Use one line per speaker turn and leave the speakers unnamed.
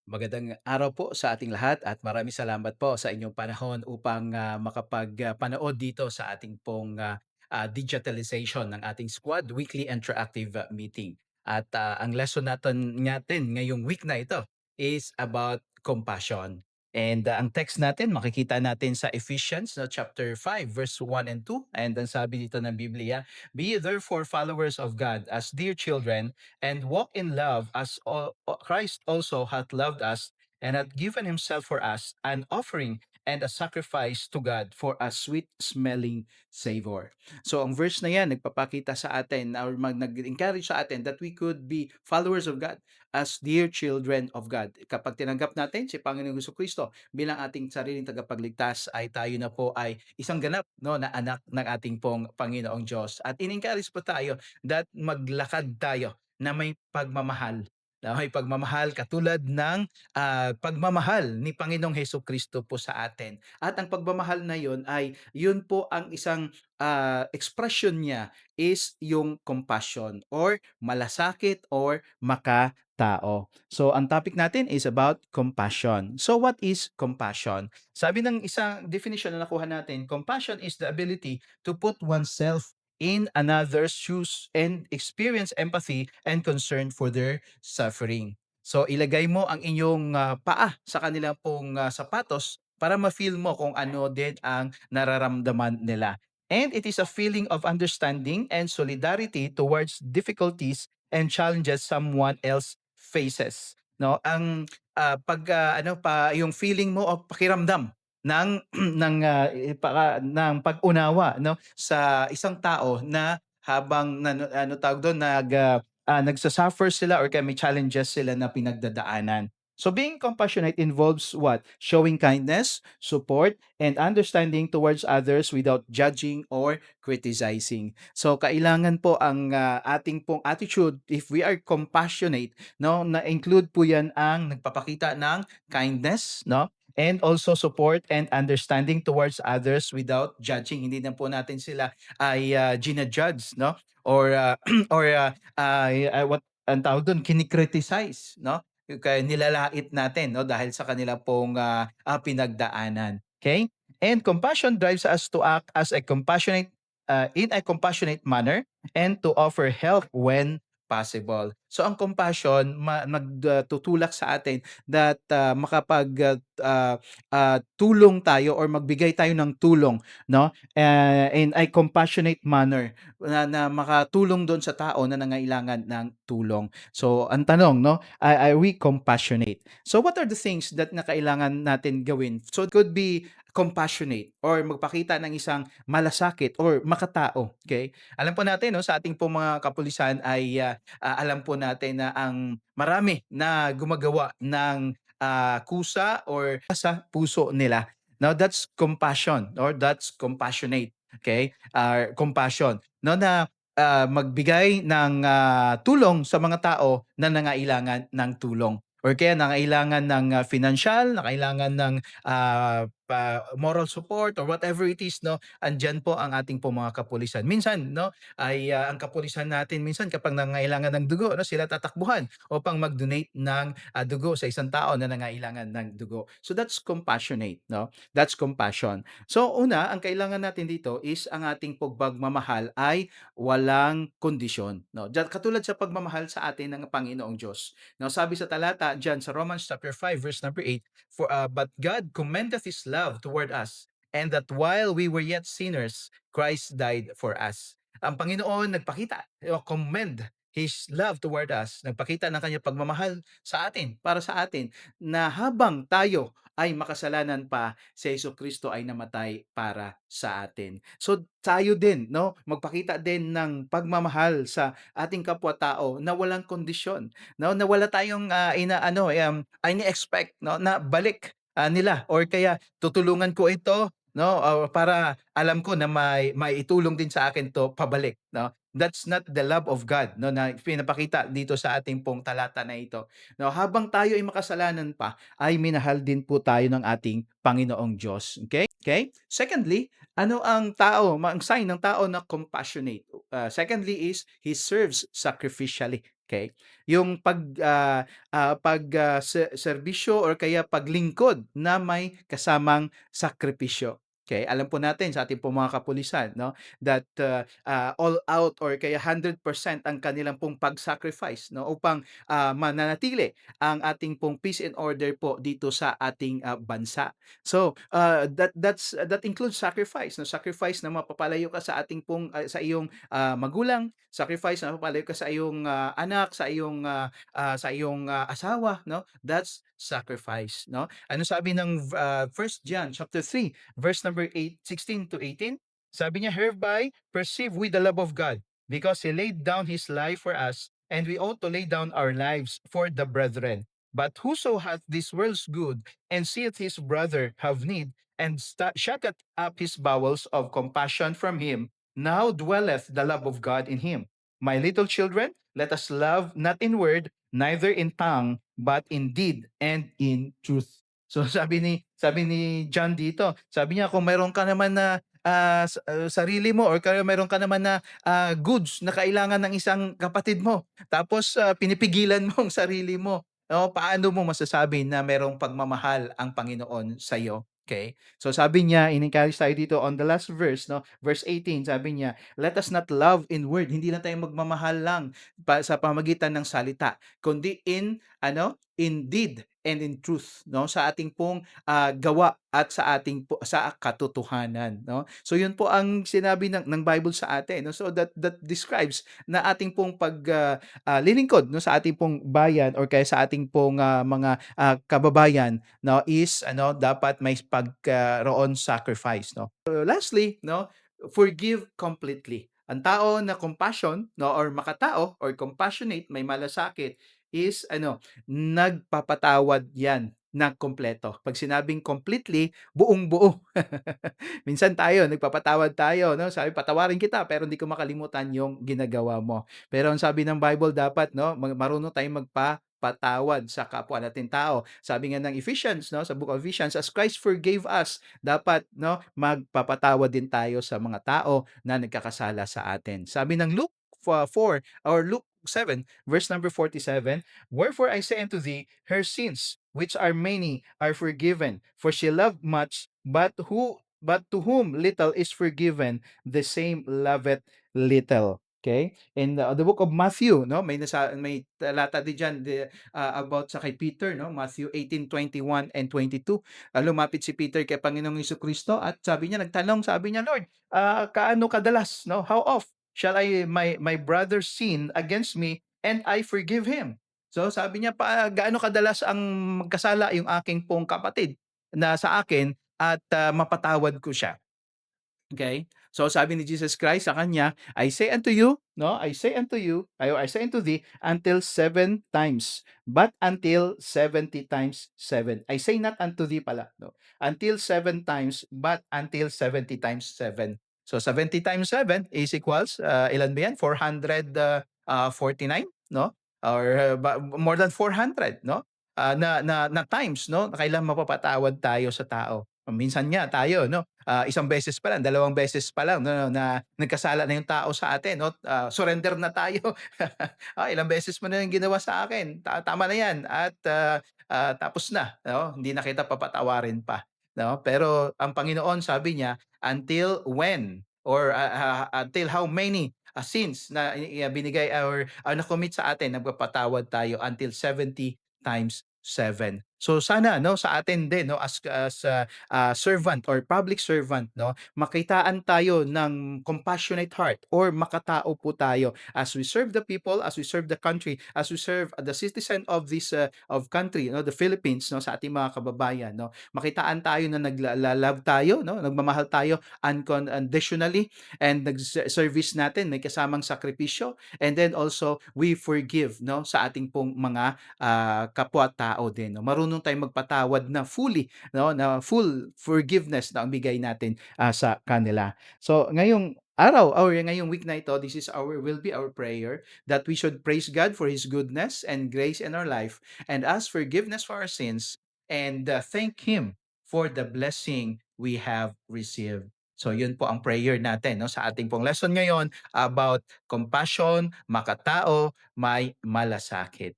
Magandang araw po sa ating lahat at maraming salamat po sa inyong panahon upang panood dito sa ating digitalization ng ating squad weekly interactive meeting. At ang lesson natin ngayong week na ito is about compassion. And ang text natin makikita natin sa Ephesians no, chapter 5 verse 1 and 2. And ang sabi dito ng Biblia, "Be ye therefore followers of God as dear children and walk in love as Christ also hath loved us and hath given himself for us, an offering and a sacrifice to God for a sweet smelling savor." So ang verse na yan nagpapakita sa atin or nag-encourage sa atin that we could be followers of God as dear children of God. Kapag tinanggap natin si Panginoong Kristo bilang ating sariling tagapagligtas ay tayo na po ay isang ganap no na anak ng ating pong Panginoong Diyos. At in-encourage po tayo that maglakad tayo na may pagmamahal. Na may pagmamahal katulad ng pagmamahal ni Panginoong Kristo po sa atin. At ang pagmamahal na yun ay yun po ang isang expression niya is yung compassion or malasakit or makatao. So ang topic natin is about compassion. So what is compassion? Sabi ng isang definition na nakuha natin, compassion is the ability to put oneself in another's shoes and experience empathy and concern for their suffering. So ilagay mo ang inyong paa sa kanilang sapatos para ma-feel mo kung ano din ang nararamdaman nila. And it is a feeling of understanding and solidarity towards difficulties and challenges someone else faces. No, ang ano pa yung feeling mo o pakiramdam ng ng pag-unawa no sa isang tao na habang ano tawag doon nagsa-suffer sila or kaya may challenges sila na pinagdadaanan. So being compassionate involves what? Showing kindness, support, and understanding towards others without judging or criticizing. So kailangan po ang ating pong attitude if we are compassionate, no, na include po 'yan ang nagpapakita ng kindness, no? And also support and understanding towards others without judging. Hindi na po natin sila ay gina-judge, no? Or what ang tawag doon, kini-criticize, no? Yung kaya nilalait natin, no? Dahil sa kanila pong pinagdaanan. Okay? And compassion drives us to act as a compassionate in a compassionate manner and to offer help when possible. So ang compassion nagtutulak sa atin that tulong tayo or magbigay tayo ng tulong no in a compassionate manner na makatulong doon sa tao na nangailangan ng tulong. So ang tanong no, are we compassionate? So what are the things that na kailangan natin gawin? So it could be compassionate or magpakita ng isang malasakit or makatao, okay? Alam po natin no sa ating po mga kapulisan ay alam po natin na ang marami na gumagawa ng kusa or sa puso nila. Now that's compassion or that's compassionate, okay? Compassion no na magbigay ng tulong sa mga tao na nangailangan ng tulong or kaya nangailangan ng financial, nangailangan ng moral support or whatever it is no, andiyan po ang ating po mga kapulisan. Minsan no ay ang kapulisan natin minsan kapag nangailangan ng dugo no, sila tatakbuhan upang mag-donate ng dugo sa isang tao na nangailangan ng dugo. So that's compassionate no. That's compassion. So una, ang kailangan natin dito is ang ating pagmamahal ay walang kondisyon no. Katulad sa pagmamahal sa atin ng Panginoong Diyos. No, sabi sa talata diyan sa Romans chapter 5 verse number 8, but God commendeth his love toward us, and that while we were yet sinners, Christ died for us. Ang Panginoon nagpakita, commend his love toward us, nagpakita ng kanyang pagmamahal sa atin, para sa atin, na habang tayo ay makasalanan pa, si Kristo ay namatay para sa atin. So tayo din, no, magpakita din ng pagmamahal sa ating kapwa-tao na walang kondisyon, no, na wala tayong ini-expect no na balik nila or kaya tutulungan ko ito no para alam ko na may maitulong din sa akin to pabalik no. That's not the love of God no na pinapakita dito sa ating pong talata na ito. No, habang tayo ay makasalanan pa ay minahal din po tayo ng ating Panginoong Diyos. Okay? Okay? Secondly, ano ang sign ng tao na compassionate? Secondly is he serves sacrificially. Okay, yung serbisyo or kaya paglingkod na may kasamang sakripisyo. Okay, alam po natin sa ating pong mga kapulisan 'no, that, all out or kaya 100% ang kanilang pong pag-sacrifice 'no, upang, mananatili ang ating pong peace and order po dito sa ating, bansa. So, that includes sacrifice 'no, sacrifice na mapapalayo ka sa ating pong, sa iyong, magulang, sacrifice na mapapalayo ka sa iyong, anak, sa iyong, asawa 'no, that's sacrifice 'no. Ano sabi ng, 1 John chapter 3 verse number 16 to 18? Sabi niya, "Hereby perceive we the love of God, because He laid down His life for us, and we ought to lay down our lives for the brethren. But whoso hath this world's good, and seeth his brother have need, and shutteth up his bowels of compassion from him, now dwelleth the love of God in him. My little children, let us love not in word, neither in tongue, but in deed and in truth." So sabi ni John dito, sabi niya kung mayroon ka naman na sarili mo or kaya mayroon ka naman na goods na kailangan ng isang kapatid mo, tapos pinipigilan mo ang sarili mo, no, paano mo masasabi na merong pagmamahal ang Panginoon sa iyo? Okay? So sabi niya, in-encourage tayo dito on the last verse, no? Verse 18, sabi niya, "Let us not love in word." Hindi lang tayo magmamahal lang sa pamagitan ng salita, kundi in deed and in truth, no? Sa ating pong gawa at sa katotohanan, no? So yun po ang sinabi ng Bible sa atin, no? So that describes na ating pong lilingkod no sa ating pong bayan or kaya sa ating pong mga kababayan no is dapat may pagkaroon sacrifice no. So, lastly no, forgive completely. Ang tao na compassion no or makatao or compassionate, may malasakit is nagpapatawad yan na kompleto. Pag sinabing completely, buong-buo. Minsan tayo nagpapatawad tayo 'no, sabi, "Patawarin kita pero hindi ko makalimutan yung ginagawa mo." Pero ang sabi ng Bible dapat 'no, marunong tayong magpapatawad sa kapwa nating tao. Sabi nga ng Ephesians 'no, sa book of Ephesians, "As Christ forgave us," dapat 'no, magpapatawad din tayo sa mga tao na nagkakasala sa atin. Sabi ng Luke 4 or Luke 7 verse number 47, "Wherefore I say unto thee, her sins, which are many, are forgiven, for she loved much, but to whom little is forgiven, the same loveth little." Okay? In the book of Matthew, no, may talata din diyan about sa kay Peter, no, Matthew 18:21 and 22. Lumapit si Peter kay Panginoong Kristo at sabi niya, "Lord, kaano kadalas, no? How oft shall my brother sin against me and I forgive him?" So sabi niya, gaano kadalas ang magkasala yung aking pong kapatid na sa akin at mapatawad ko siya. Okay? So sabi ni Jesus Christ sa kanya, "I say unto you, no, I say unto you, I say unto thee, until 7 times, but until 70 times 7." I say not unto thee pala, no. Until 7 times, but until 70 times 7. So 70 times 7 is equals, ilan ba yan? 449, no? Or more than 400, no? Na times, no? Kailan mapapatawad tayo sa tao. Minsan nga tayo, no? Isang beses pa lang, dalawang beses pa lang no, na nagkasala na yung tao sa atin 'no, surrender na tayo. Ilang beses mo na yung ginawa sa akin, tama na 'yan at, tapos na 'no, hindi na kita papatawarin pa 'no. Pero ang Panginoon sabi niya, until when or, until how many, sins na binigay or na-commit sa atin, nagpapatawad tayo until 70 times 7. So sana 'no, sa atin din 'no, as servant or public servant 'no, makitaan tayo ng compassionate heart or makatao po tayo as we serve the people, as we serve the country, as we serve the citizen of this of country no, the Philippines no, sa ating mga kababayan no. Makitaan tayo na nagla-love tayo no, nagmamahal tayo unconditionally and nag-service natin may kasamang sakripisyo and then also we forgive no sa ating pong mga kapwa-tao din no. Marunong tayong magpatawad na fully no, na full forgiveness na ang bigay natin sa kanila. So ngayong araw or ngayong week na ito, this is will be our prayer that we should praise God for His goodness and grace in our life and ask forgiveness for our sins and thank Him for the blessing we have received. So yun po ang prayer natin 'no, sa ating pong lesson ngayon about compassion, makatao, may malasakit.